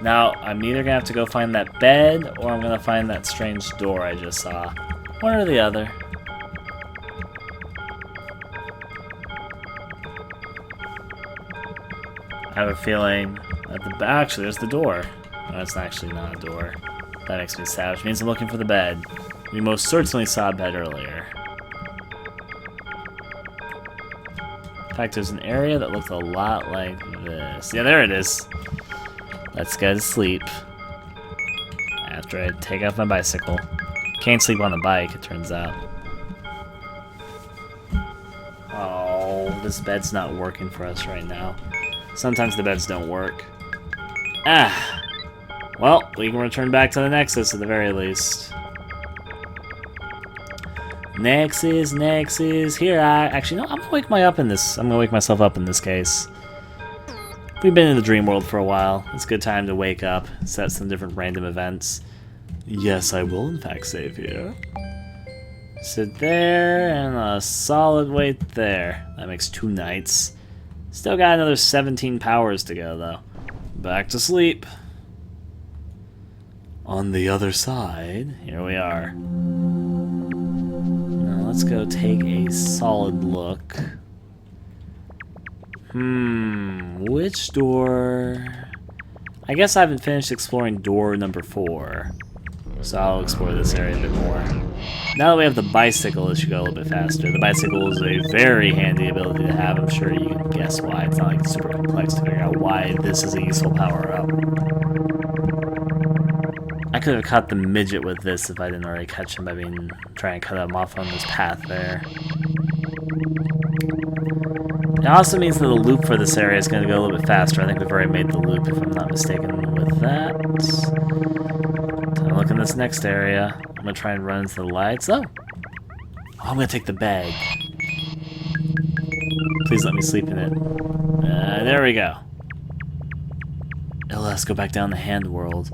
Now, I'm either gonna have to go find that bed, or I'm gonna find that strange door I just saw. One or the other. I have a feeling that actually, there's the door. No, that's actually not a door. That makes me sad, which means I'm looking for the bed. We most certainly saw a bed earlier. In fact, there's an area that looked a lot like this. Yeah, there it is. Let's go to sleep. After I take off my bicycle. Can't sleep on the bike, it turns out. Oh, this bed's not working for us right now. Sometimes the beds don't work. Ah! Well, we can return back to the Nexus at the very least. Nexus, here actually, no, I'm gonna wake myself up in this case. We've been in the dream world for a while. It's a good time to wake up, set some different random events. Yes, I will in fact save here. Sit there, and a solid weight there. That makes 2 nights. Still got another 17 powers to go, though. Back to sleep. On the other side, here we are. Now let's go take a solid look. Which door? I guess I haven't finished exploring door number 4. So I'll explore this area a bit more. Now that we have the bicycle, it should go a little bit faster. The bicycle is a very handy ability to have. I'm sure you can guess why. It's not like it's super complex to figure out why this is a useful power-up. I could have caught the midget with this if I didn't already catch him by trying to cut him off on this path there. It also means that the loop for this area is going to go a little bit faster. I think we've already made the loop, if I'm not mistaken, with that. Time to look in this next area. I'm going to try and run into the lights. Oh, I'm going to take the bag. Please let me sleep in it. There we go. Let's go back down the hand world.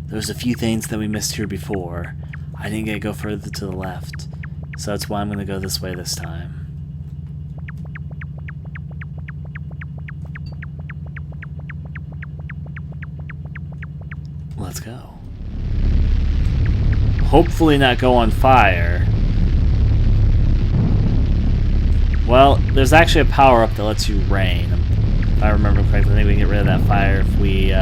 There's a few things that we missed here before. I didn't get to go further to the left, so that's why I'm going to go this way this time. Let's go. Hopefully not go on fire. Well, there's actually a power-up that lets you rain. If I remember correctly, I think we can get rid of that fire if we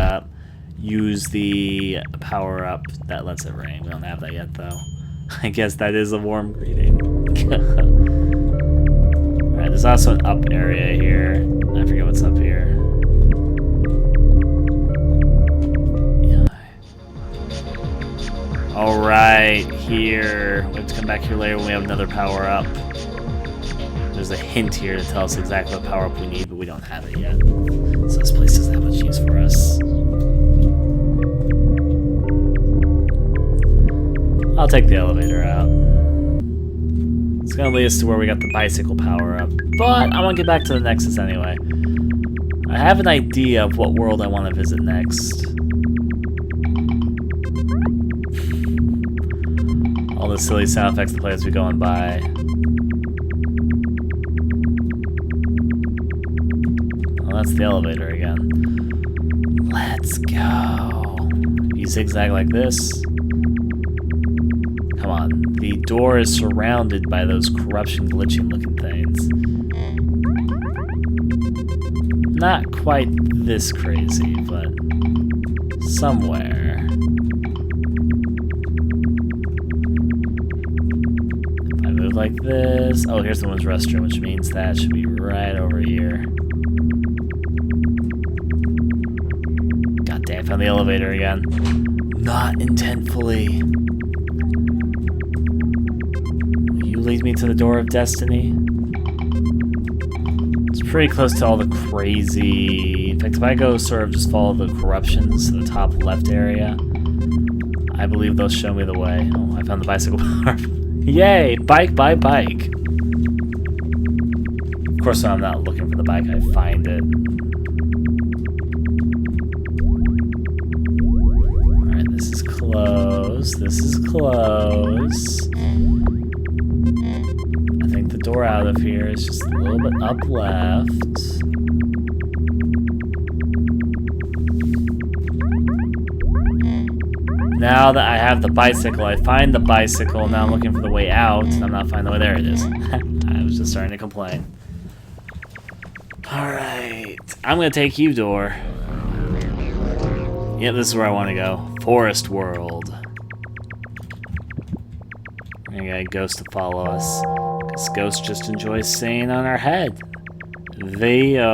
use the power-up that lets it rain. We don't have that yet, though. I guess that is a warm greeting. Alright, there's also an up area here. I forget what's up here. Alright, here. We have to come back here later when we have another power-up. There's a hint here to tell us exactly what power-up we need, but we don't have it yet. So this place doesn't have much use for us. I'll take the elevator out. It's gonna lead us to where we got the bicycle power-up, but I want to get back to the Nexus anyway. I have an idea of what world I want to visit next. All the silly sound effects to play as we go on by. Well, that's the elevator again. Let's go. You zigzag like this. Come on. The door is surrounded by those corruption glitching looking things. Not quite this crazy, but somewhere. If I move like this... Oh, here's the women's restroom, which means that should be right over here. God damn, found the elevator again. Not intentfully. Will you lead me to the door of destiny? It's pretty close to all the crazy... In fact, if I go sort of just follow the corruptions to the top left area, I believe they'll show me the way. Oh, I found the bicycle power. Yay! Bike by bike! Of course, when I'm not looking for the bike, I find it. Alright, this is close. This is close. I think the door out of here is just a little bit up left. Now that I have the bicycle, I find the bicycle. Now I'm looking for the way out, and I'm not finding the way. There it is. I was just starting to complain. Alright. I'm going to take you, door. Yep, this is where I want to go. Forest World. I got a ghost to follow us. This ghost just enjoys staying on our head. V-O-M-M-I-T-I-N-G.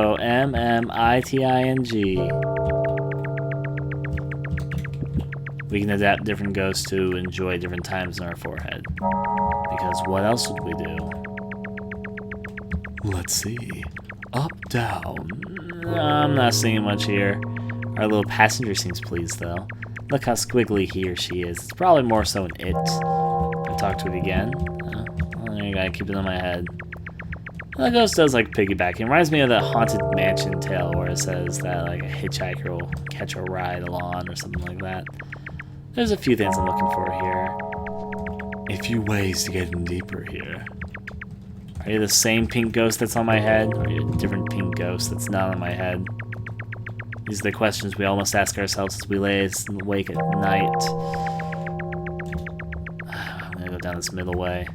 We can adapt different ghosts to enjoy different times in our forehead. Because what else would we do? Let's see. Up, down. I'm not seeing much here. Our little passenger seems pleased, though. Look how squiggly he or she is. It's probably more so an it. I talk to it again. I gotta keep it on my head. The ghost does like piggybacking. It reminds me of the Haunted Mansion tale where it says that like a hitchhiker will catch a ride along or something like that. There's a few things I'm looking for here. A few ways to get in deeper here. Are you the same pink ghost that's on my head? Or are you a different pink ghost that's not on my head? These are the questions we all must ask ourselves as we lay awake at night. I'm gonna go down this middle way.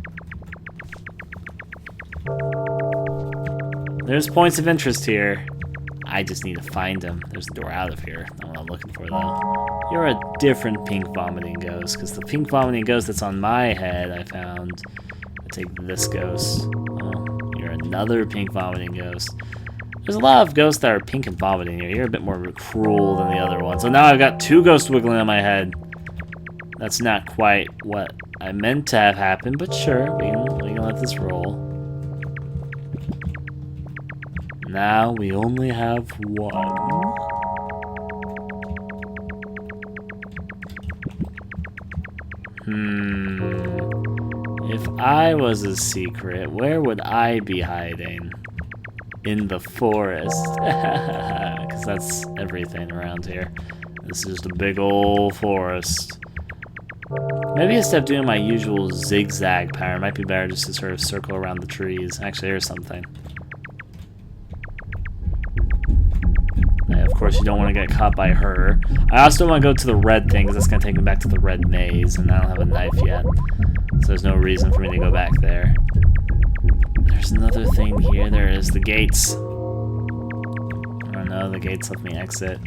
There's points of interest here. I just need to find them. There's a door out of here. Not what I'm looking for, though. You're a different pink vomiting ghost, because the pink vomiting ghost that's on my head I found. I'll take this ghost. Oh, you're another pink vomiting ghost. There's a lot of ghosts that are pink and vomiting here. You're a bit more cruel than the other one. So now I've got two ghosts wiggling on my head. That's not quite what I meant to have happen, but sure, we can let this roll. Now we only have one. If I was a secret, where would I be hiding? In the forest. Because that's everything around here. This is just a big old forest. Maybe instead of doing my usual zigzag pattern, it might be better just to sort of circle around the trees. Actually, here's something. Of course, you don't want to get caught by her. I also don't want to go to the red thing, because that's going to take me back to the red maze, and I don't have a knife yet. So there's no reason for me to go back there. There's another thing here. There is the gates. Oh no, the gates let me exit.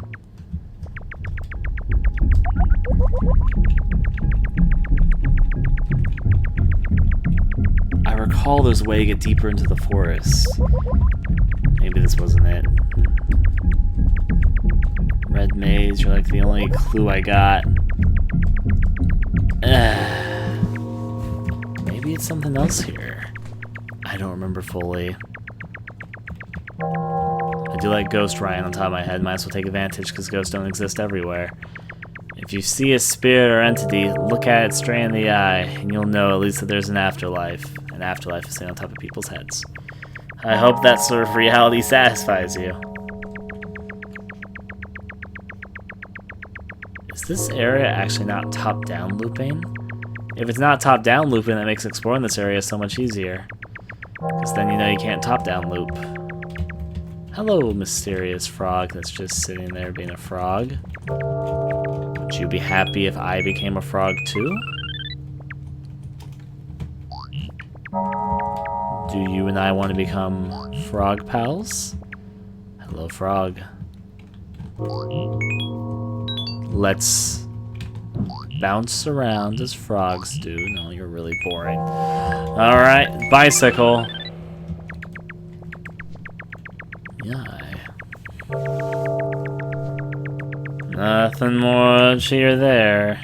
I recall there's a way to get deeper into the forest. Maybe this wasn't it. Red maze, you're like the only clue I got. Maybe it's something else here. I don't remember fully. I do like Ghost Ryan on top of my head. Might as well take advantage because ghosts don't exist everywhere. If you see a spirit or entity, look at it straight in the eye, and you'll know at least that there's an afterlife. An afterlife is sitting on top of people's heads. I hope that sort of reality satisfies you. Is this area actually not top-down looping? If it's not top-down looping, that makes exploring this area so much easier. Because then you know you can't top-down loop. Hello, mysterious frog that's just sitting there being a frog. Would you be happy if I became a frog too? Do you and I want to become frog pals? Hello, frog. Let's bounce around as frogs do. No, you're really boring. Alright, bicycle. Yeah. Nothing more here there.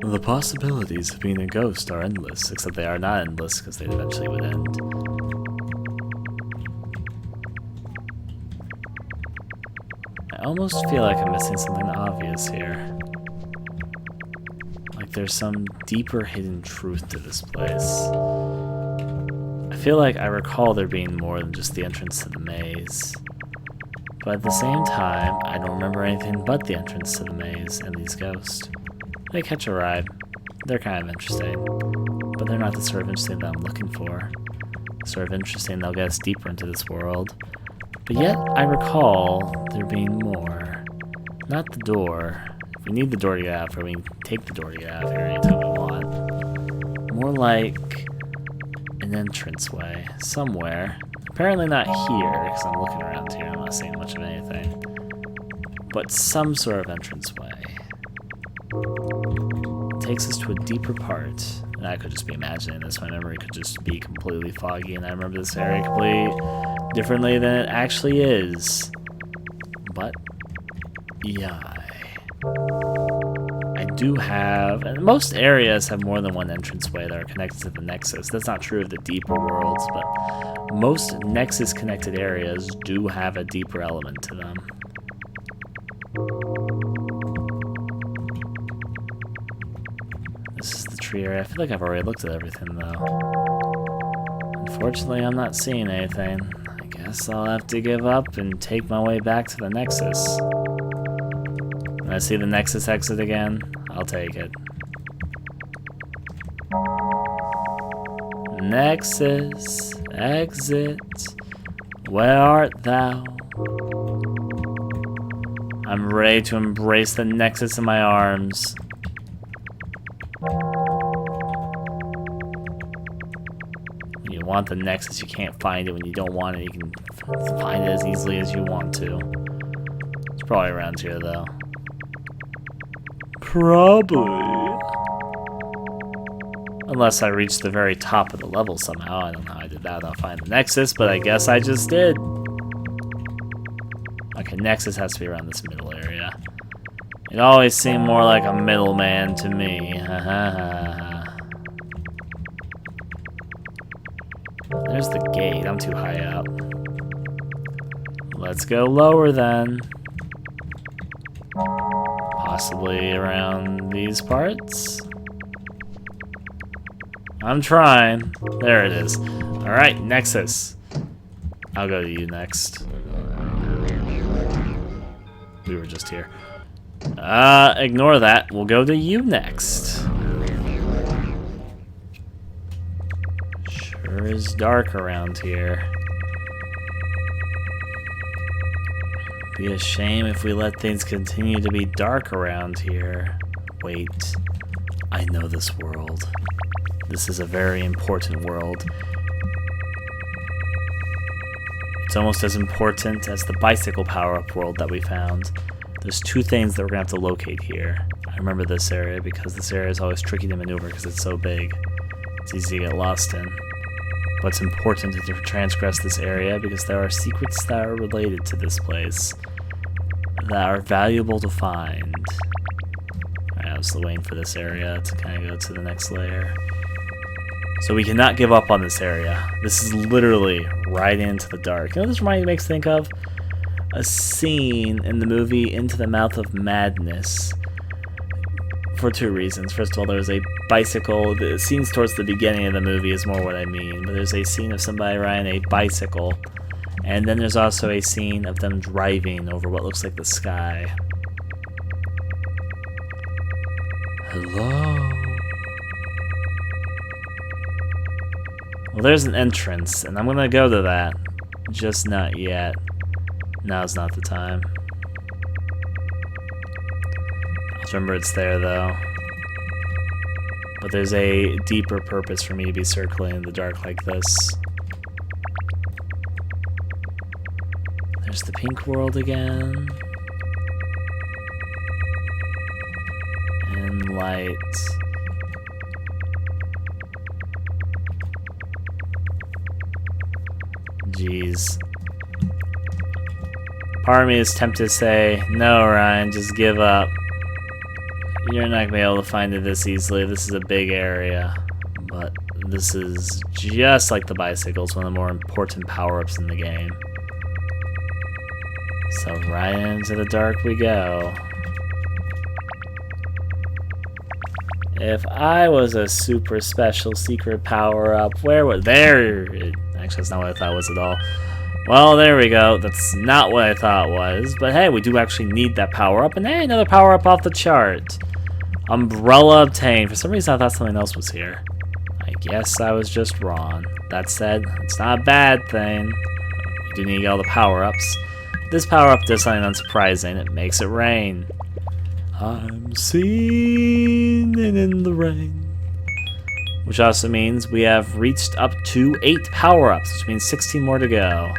The possibilities of being a ghost are endless, except they are not endless because they eventually would end. I almost feel like I'm missing something obvious here. Like there's some deeper hidden truth to this place. I feel like I recall there being more than just the entrance to the maze. But at the same time, I don't remember anything but the entrance to the maze and these ghosts. They catch a ride. They're kind of interesting. But they're not the sort of interesting that I'm looking for. The sort of interesting that'll get us deeper into this world. But yet, I recall there being more. Not the door. If we need the door to get out of here, we can take the door to get out of here anytime we want. More like an entranceway somewhere. Apparently not here, because I'm looking around here. I'm not seeing much of anything. But some sort of entranceway. It takes us to a deeper part. And I could just be imagining this. My memory could just be completely foggy, and I remember this area completely differently than it actually is. But, yeah. I do have, and most areas have more than one entranceway that are connected to the Nexus. That's not true of the deeper worlds, but most Nexus-connected areas do have a deeper element to them. This is the tree area. I feel like I've already looked at everything, though. Unfortunately, I'm not seeing anything. I guess I'll have to give up and take my way back to the Nexus. When I see the Nexus exit again, I'll take it. Nexus, exit, where art thou? I'm ready to embrace the Nexus in my arms. When you want the Nexus, you can't find it. When you don't want it, you can find it as easily as you want to. It's probably around here, though. Probably. Unless I reach the very top of the level somehow. I don't know how I did that without finding the Nexus, but I guess I just did. Okay, Nexus has to be around this middle area. It always seemed more like a middleman to me. There's the gate. I'm too high up. Let's go lower then. Possibly around these parts. I'm trying. There it is. Alright, Nexus. I'll go to you next. We were just here. Ignore that. We'll go to you next. Sure is dark around here. Be a shame if we let things continue to be dark around here. Wait. I know this world. This is a very important world. It's almost as important as the bicycle power-up world that we found. There's two things that we're going to have to locate here. I remember this area because this area is always tricky to maneuver because it's so big. It's easy to get lost in. But it's important to transgress this area because there are secrets that are related to this place that are valuable to find. Alright, I was still waiting for this area to kind of go to the next layer. So we cannot give up on this area. This is literally right into the dark. You know what this makes me think of? A scene in the movie Into the Mouth of Madness. For two reasons. First of all, there's a bicycle. The scenes towards the beginning of the movie is more what I mean. But there's a scene of somebody riding a bicycle. And then there's also a scene of them driving over what looks like the sky. Hello? Well, there's an entrance, and I'm gonna go to that. Just not yet. Now's not the time. I'll remember it's there, though. But there's a deeper purpose for me to be circling in the dark like this. There's the pink world again. And light. Jeez. Part of me is tempted to say, no, Ryan, just give up. You're not going to be able to find it this easily. This is a big area. But this is just like the bicycles, one of the more important power-ups in the game. So right into the dark we go. If I was a super special secret power-up, where would... There! Actually, that's not what I thought it was at all. Well, there we go. That's not what I thought it was. But hey, we do actually need that power-up. And hey, another power-up off the chart. Umbrella obtained. For some reason, I thought something else was here. I guess I was just wrong. That said, it's not a bad thing. You do need to get all the power-ups. This power-up does something unsurprising. It makes it rain. I'm seen in the rain. Which also means we have reached up to 8 power-ups, which means 16 more to go.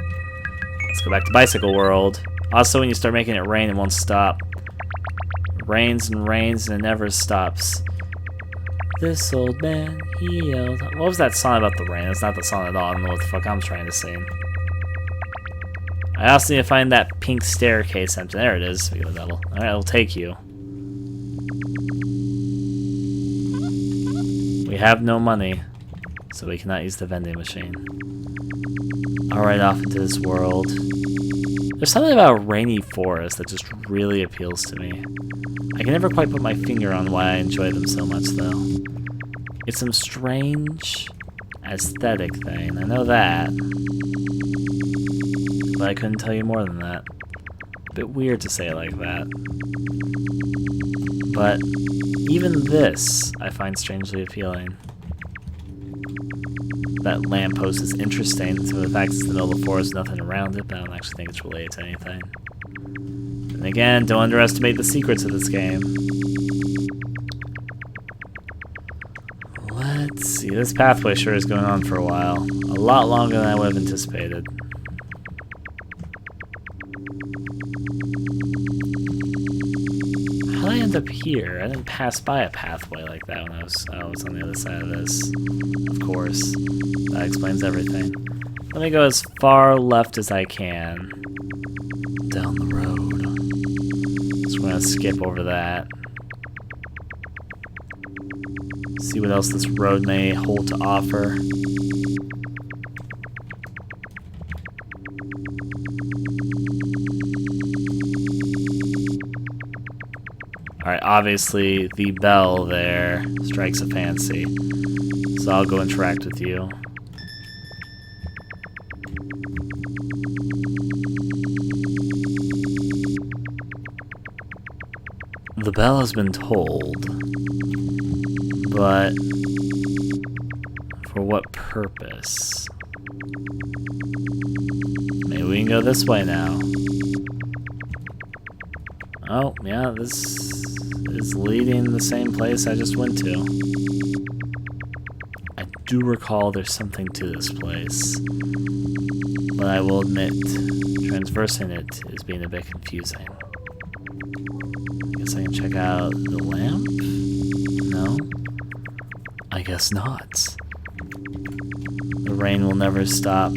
Let's go back to Bicycle World. Also, when you start making it rain, it won't stop. It rains and rains and it never stops. This old man, he yelled. What was that song about the rain? It's not the song at all. I don't know what the fuck I'm trying to sing. I also need to find that pink staircase empty. There it is. Speaking of the devil. Alright, it'll take you. We have no money, so we cannot use the vending machine. Alright, off into this world. There's something about a rainy forest that just really appeals to me. I can never quite put my finger on why I enjoy them so much, though. It's some strange aesthetic thing, I know that. But I couldn't tell you more than that. A bit weird to say it like that. But even this, I find strangely appealing. That lamppost is interesting, so the fact it's in the middle of the forest, nothing around it, but I don't actually think it's related to anything. And again, don't underestimate the secrets of this game. Let's see, this pathway sure is going on for a while. A lot longer than I would have anticipated. How did I end up here? I didn't pass by a pathway like that when I was on the other side of this. Of course. That explains everything. Let me go as far left as I can. Down the road. So we're gonna skip over that. See what else this road may hold to offer. Alright, obviously the bell there strikes a fancy. So I'll go interact with you. The bell has been tolled, but for what purpose? Maybe we can go this way now. Oh, yeah, this is leading the same place I just went to. I do recall there's something to this place, but I will admit, transversing it is being a bit confusing. Guess I can check out the lamp? No? I guess not. The rain will never stop.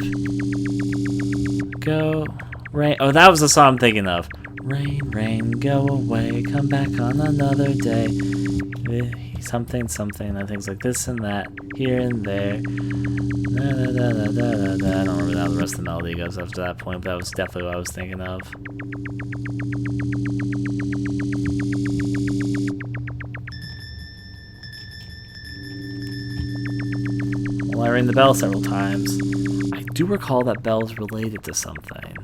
Go, rain. Oh, that was the song I'm thinking of. Rain, rain, go away, come back on another day. Something, something, and things like this and that, here and there. Da, da, da, da, da, da. I don't remember how the rest of the melody goes after that point, but that was definitely what I was thinking of. Well, I rang the bell several times. I do recall that bell is related to something.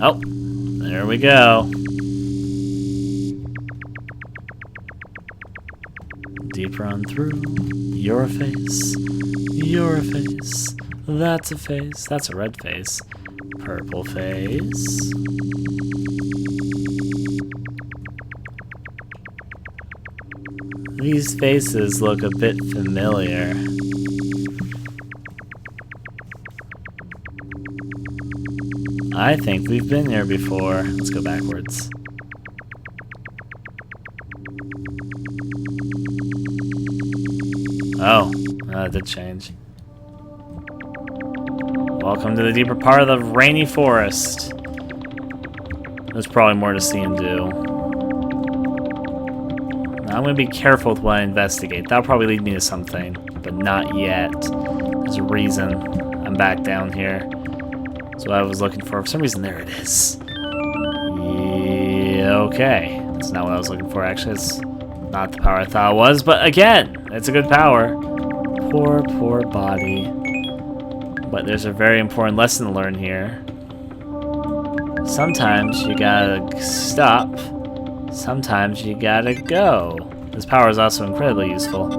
Oh, there we go. Deeper on through. You're a face. You're a face. That's a face. That's a red face. Purple face. These faces look a bit familiar. I think we've been here before. Let's go backwards. Oh, that did change. Welcome to the deeper part of the rainy forest. There's probably more to see and do. Now, I'm going to be careful with what I investigate. That'll probably lead me to something, but not yet. There's a reason I'm back down here. That's what I was looking for. For some reason, there it is. Yeah, okay. That's not what I was looking for, actually. It's not the power I thought it was, but again, it's a good power. Poor, poor body. But there's a very important lesson to learn here. Sometimes you gotta stop. Sometimes you gotta go. This power is also incredibly useful.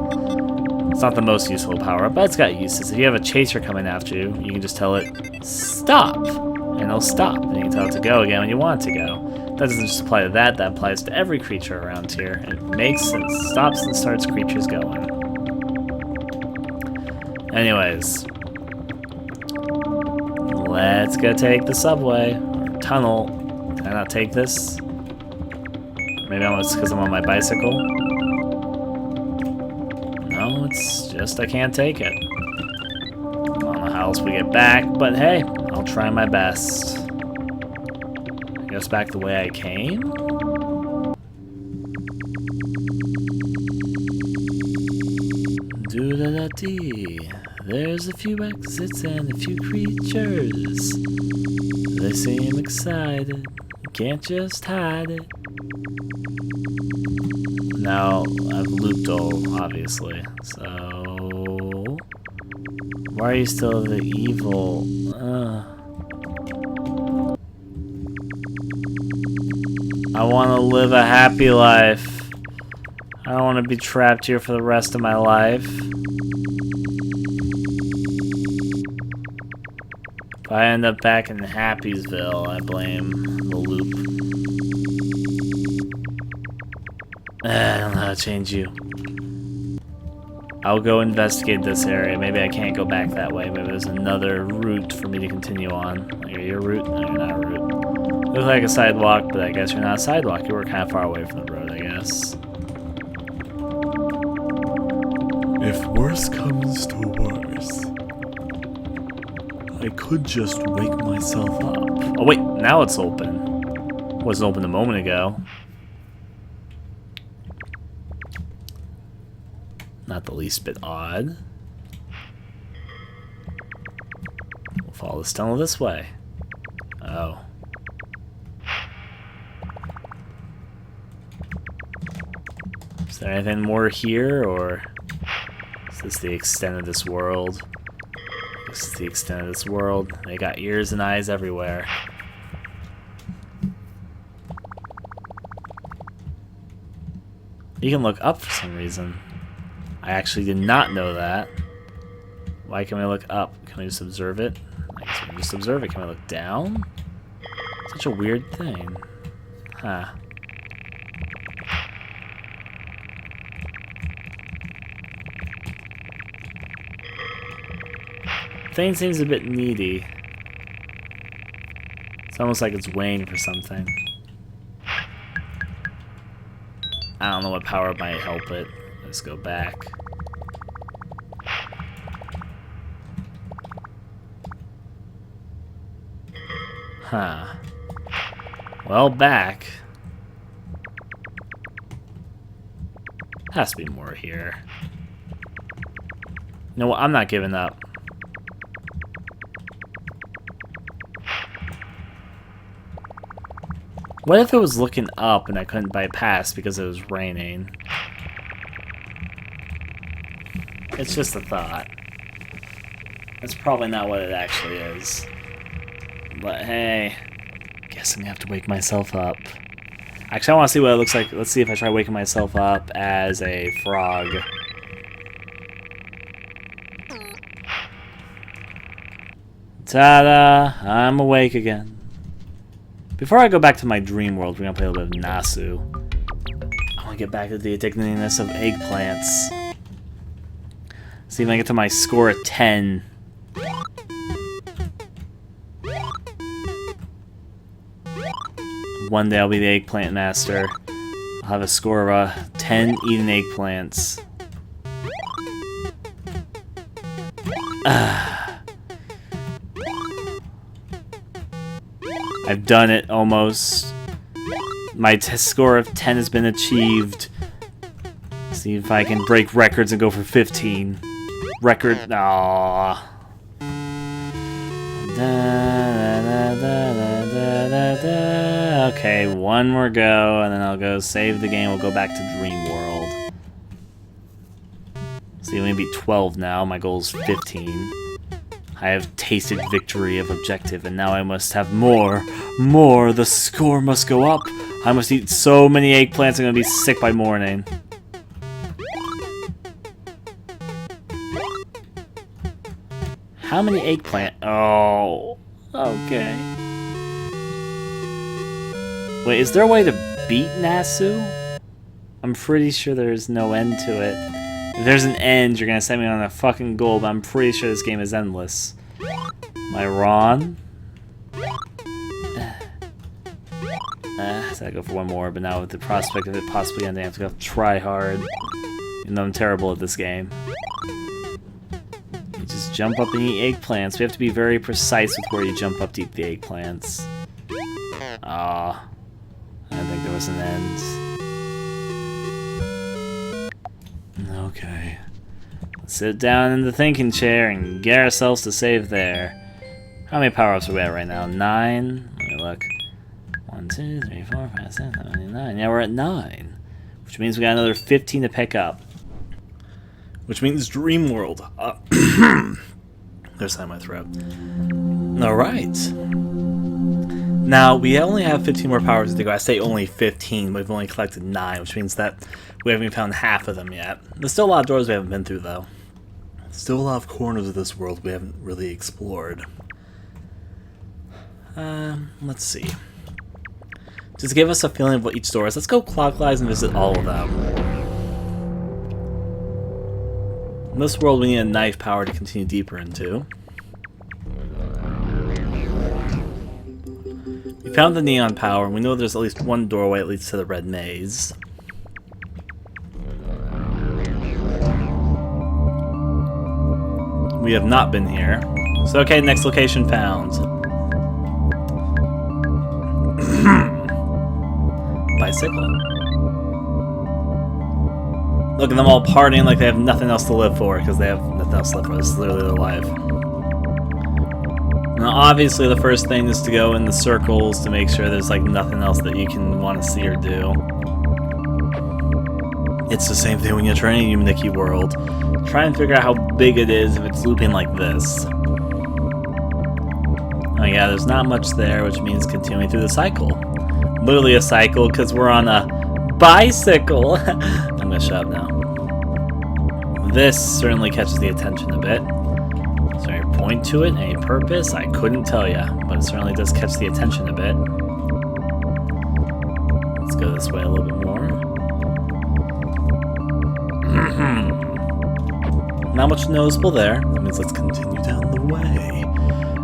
It's not the most useful power-up, but it's got uses. If you have a chaser coming after you, you can just tell it, stop! And it'll stop. And you can tell it to go again when you want it to go. That doesn't just apply to that, that applies to every creature around here. It makes and stops and starts creatures going. Anyways. Let's go take the subway. Or tunnel. Can I not take this? Maybe it's because I'm on my bicycle? No, it's just I can't take it. I don't know how else we get back, but hey, I'll try my best. I guess back the way I came? Doo-da-da-dee. There's a few exits and a few creatures. They seem excited. You can't just hide it. Now, I've looped all, obviously, so... Why are you still the evil? I want to live a happy life. I don't want to be trapped here for the rest of my life. If I end up back in Happysville, I blame the loop. I don't know how to change you. I'll go investigate this area. Maybe I can't go back that way. Maybe there's another route for me to continue on. Like, are you a route? No, you're not a route. Looks like a sidewalk, but I guess you're not a sidewalk. You were kind of far away from the road, I guess. If worse comes to worse, I could just wake myself up. Oh wait, now it's open. Wasn't open a moment ago. Not the least bit odd. We'll follow this tunnel this way. Oh. Is there anything more here, or is this the extent of this world? This is the extent of this world. They got ears and eyes everywhere. You can look up for some reason. I actually did not know that. Why can we look up? Can we just observe it? I guess we can just observe it. Can we look down? Such a weird thing. Huh. Thing seems a bit needy. It's almost like it's waiting for something. I don't know what power might help it. Let's go back. Huh. Well, back. Has to be more here. You know what? I'm not giving up. What if it was looking up and I couldn't bypass because it was raining? It's just a thought. That's probably not what it actually is. But hey, guess I'm gonna have to wake myself up. Actually, I want to see what it looks like. Let's see if I try waking myself up as a frog. Ta-da! I'm awake again. Before I go back to my dream world, we're gonna play a little bit of Nasu. I want to get back to the addictiveness of eggplants. See if I get to my score of 10. One day I'll be the eggplant master. I'll have a score of 10 eating eggplants. I've done it almost. My score of 10 has been achieved. See if I can break records and go for 15. Record. Aww. Okay, one more go, and then I'll go save the game. We'll go back to Dream World. See, let me beat 12 now. My goal is 15. I have tasted victory of objective, and now I must have more. More. The score must go up. I must eat so many eggplants I'm gonna be sick by morning. How many eggplant? Oh, okay. Wait, is there a way to beat Nasu? I'm pretty sure there's no end to it. If there's an end, you're gonna send me on a fucking goal, but I'm pretty sure this game is endless. Am I wrong? So I go for one more, but now with the prospect of it possibly ending, I have to go try hard. Even though I'm terrible at this game. You just jump up and eat eggplants. We have to be very precise with where you jump up to eat the eggplants. Ah, I didn't think there was an end. Okay. Let's sit down in the thinking chair and get ourselves to save there. How many power-ups are we at right now? 9? Let me look. 1, 2, 3, 4, 5, 6, 7, 8, 9. Yeah, we're at 9. Which means we got another 15 to pick up. Which means Dream World. There's something in my throat. Alright. Now, we only have 15 more powers to go. I say only 15, but we've only collected 9, which means that we haven't even found half of them yet. There's still a lot of doors we haven't been through, though. Still a lot of corners of this world we haven't really explored. Let's see. Just give us a feeling of what each door is. Let's go clockwise and visit all of them. In this world, we need a knife power to continue deeper into. We found the neon power, and we know there's at least one doorway that leads to the red maze. We have not been here. So okay, next location found. Bicycle. Look at them all partying like they have nothing else to live for, because they have nothing else to live for. This is literally their life. Now, obviously, the first thing is to go in the circles to make sure there's like nothing else that you can want to see or do. It's the same thing when you're trying Yume Nikki World. Try and figure out how big it is if it's looping like this. Oh yeah, there's not much there, which means continuing through the cycle. Literally a cycle, because we're on a bicycle. I'm gonna shut up now. This certainly catches the attention a bit. Is there any point to it? Any purpose? I couldn't tell you, but it certainly does catch the attention a bit. Let's go this way a little bit more. Not much noticeable there. That means let's continue down the way.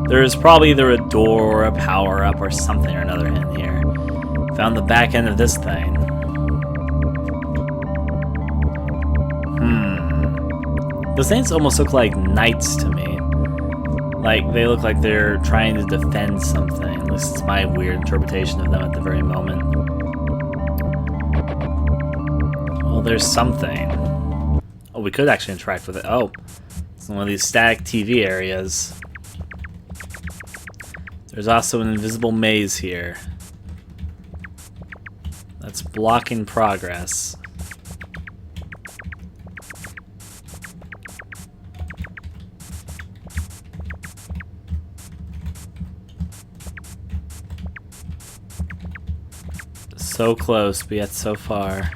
There is probably either a door or a power-up or something or another in here. Found the back end of this thing. Those things almost look like knights to me. Like, they look like they're trying to defend something. At least it's my weird interpretation of them at the very moment. Well, there's something. Oh, we could actually interact with it. Oh, it's one of these static TV areas. There's also an invisible maze here. That's blocking progress. So close, but yet so far.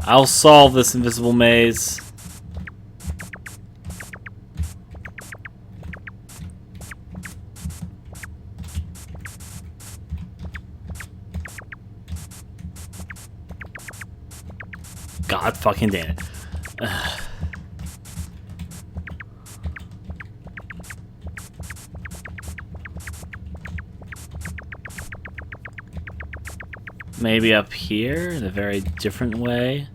I'll solve this invisible maze. God fucking damn it. Maybe up here in a very different way.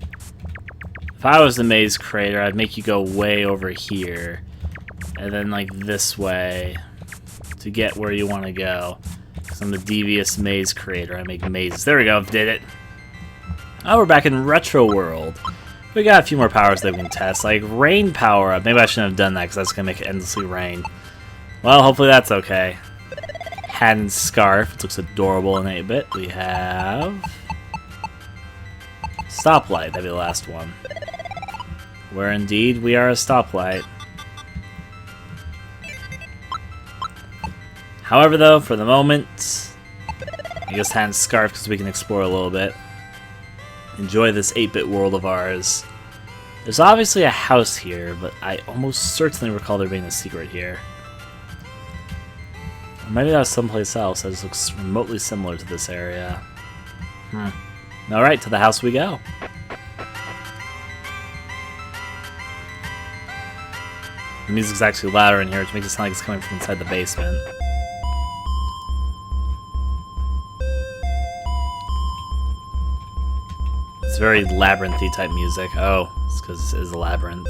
If I was the maze creator, I'd make you go way over here. And then like this way to get where you want to go. Because I'm the devious maze creator. I make mazes. There we go, did it. Oh, we're back in Retro World. We got a few more powers that we can test, like rain power up. Maybe I shouldn't have done that because that's going to make it endlessly rain. Well, hopefully that's okay. Hat and scarf. It looks adorable in 8-bit. We have stoplight. That'd be the last one. Where indeed we are a stoplight. However, though, for the moment, I guess hat and scarf because we can explore a little bit. enjoy this 8-bit world of ours. There's obviously a house here, but I almost certainly recall there being a secret here. Or maybe that was someplace else that just looks remotely similar to this area. Alright, to the house we go. The music's actually louder in here, which makes it sound like it's coming from inside the basement. It's very labyrinthy type music. Oh, it's because this is a labyrinth.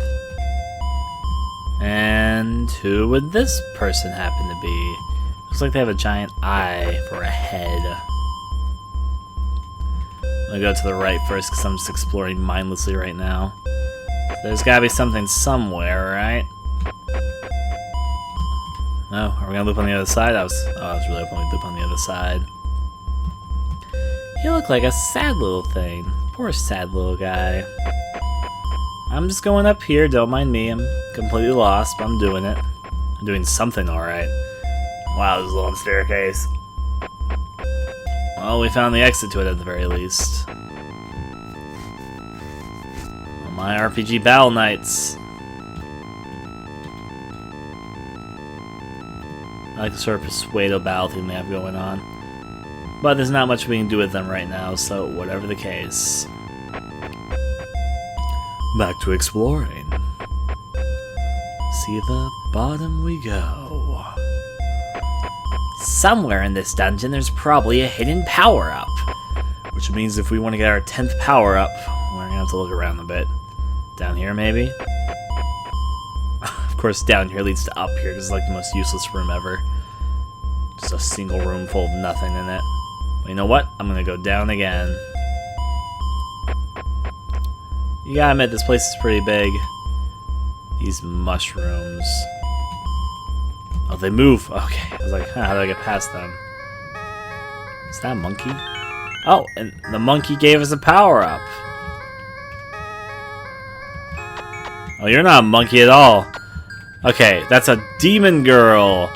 And who would this person happen to be? Looks like they have a giant eye for a head. I'm gonna go to the right first because I'm just exploring mindlessly right now. There's gotta be something somewhere, right? Oh, are we gonna loop on the other side? I was really hoping we'd loop on the other side. You look like a sad little thing. Poor sad little guy. I'm just going up here, don't mind me. I'm completely lost, but I'm doing it. I'm doing something alright. Wow, this is a long staircase. Well, we found the exit to it at the very least. Oh, my RPG Battle Knights. I like the sort of Persuado battle theme they have going on. But there's not much we can do with them right now, so whatever the case. Back to exploring. See the bottom we go. Somewhere in this dungeon there's probably a hidden power-up. Which means if we want to get our 10th power-up, we're going to have to look around a bit. Down here, maybe? Of course, down here leads to up here, because it's like the most useless room ever. Just a single room full of nothing in it. But you know what? I'm gonna go down again. You gotta admit, this place is pretty big. These mushrooms. Oh, they move. Okay. I was like, how do I get past them? Is that a monkey? Oh, and the monkey gave us a power-up. Oh, you're not a monkey at all. Okay, that's a demon girl.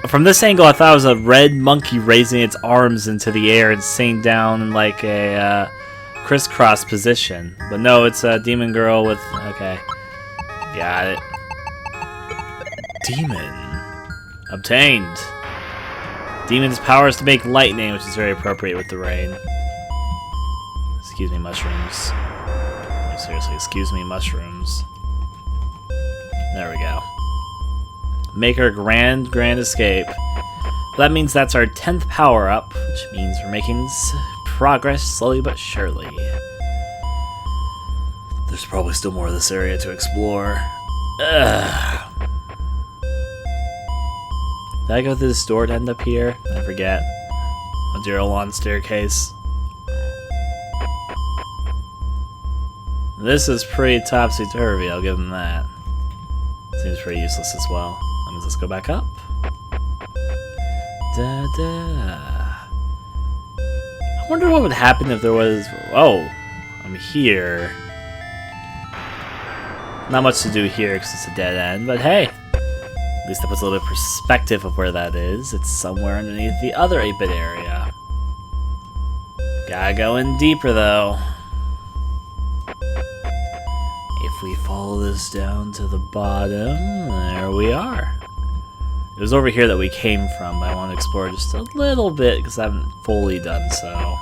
From this angle, I thought it was a red monkey raising its arms into the air and sitting down in like a crisscross position. But no, it's a demon girl with... Okay. Got it. Demon. Obtained. Demon's powers to make lightning, which is very appropriate with the rain. Excuse me, mushrooms. Seriously, excuse me, mushrooms. There we go. Make our grand escape. That means that's our 10th power-up, which means we're making progress slowly but surely. There's probably still more of this area to explore. Ugh. Did I go through this door to end up here? I forget. A dear long staircase. This is pretty topsy-turvy, I'll give them that. Seems pretty useless as well. That means let's go back up. I wonder what would happen if there was... Oh, I'm here. Not much to do here because it's a dead end, but hey. At least that puts a little bit of perspective of where that is. It's somewhere underneath the other 8-bit area. Gotta go in deeper though. If we follow this down to the bottom, there we are. It was over here that we came from, but I want to explore just a little bit because I haven't fully done so.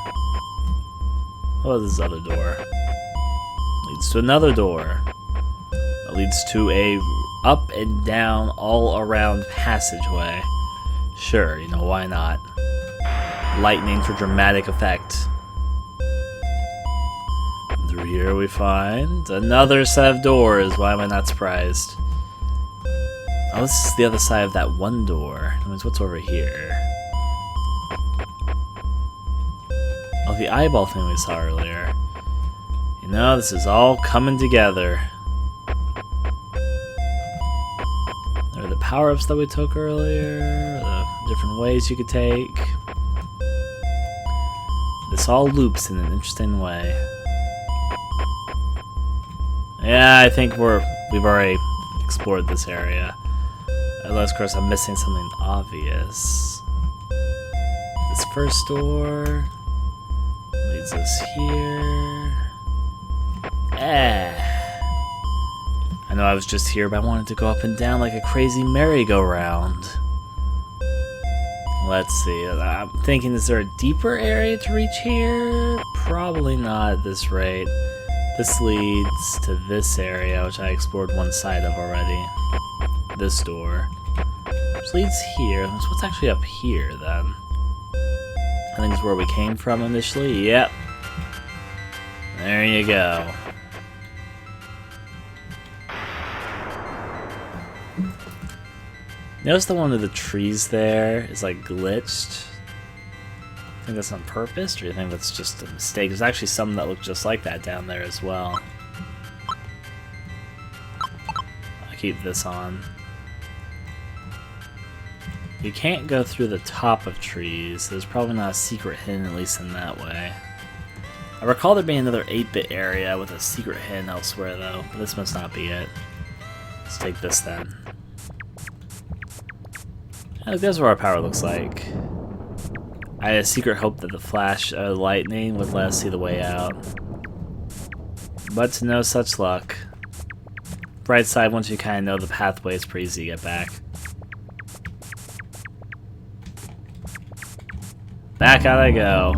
Oh, this other door. Leads to another door. That leads to a up and down all around passageway. Sure, you know, why not? Lightning for dramatic effect. Through here we find another set of doors. Why am I not surprised? Oh, this is the other side of that one door. That means what's over here? Oh, the eyeball thing we saw earlier. You know, this is all coming together. There are the power-ups that we took earlier, the different ways you could take. This all loops in an interesting way. Yeah, I think we've already explored this area. Unless, of course, I'm missing something obvious. This first door leads us here. I know I was just here, but I wanted to go up and down like a crazy merry-go-round. Let's see. I'm thinking, is there a deeper area to reach here? Probably not at this rate. This leads to this area, which I explored one side of already. This door. Which leads here. So what's actually up here, then? I think it's where we came from initially. Yep. There you go. Notice that one of the trees there is like glitched. I think that's on purpose, or do you think that's just a mistake? There's actually some that look just like that down there as well. I'll keep this on. You can't go through the top of trees. There's probably not a secret hidden, at least in that way. I recall there being another 8-bit area with a secret hidden elsewhere, though, but this must not be it. Let's take this then. Oh, that's what our power looks like. I had a secret hope that the flash of lightning would let us see the way out. But to no such luck. Bright side, once you kind of know the pathway, it's pretty easy to get back. Back out I go.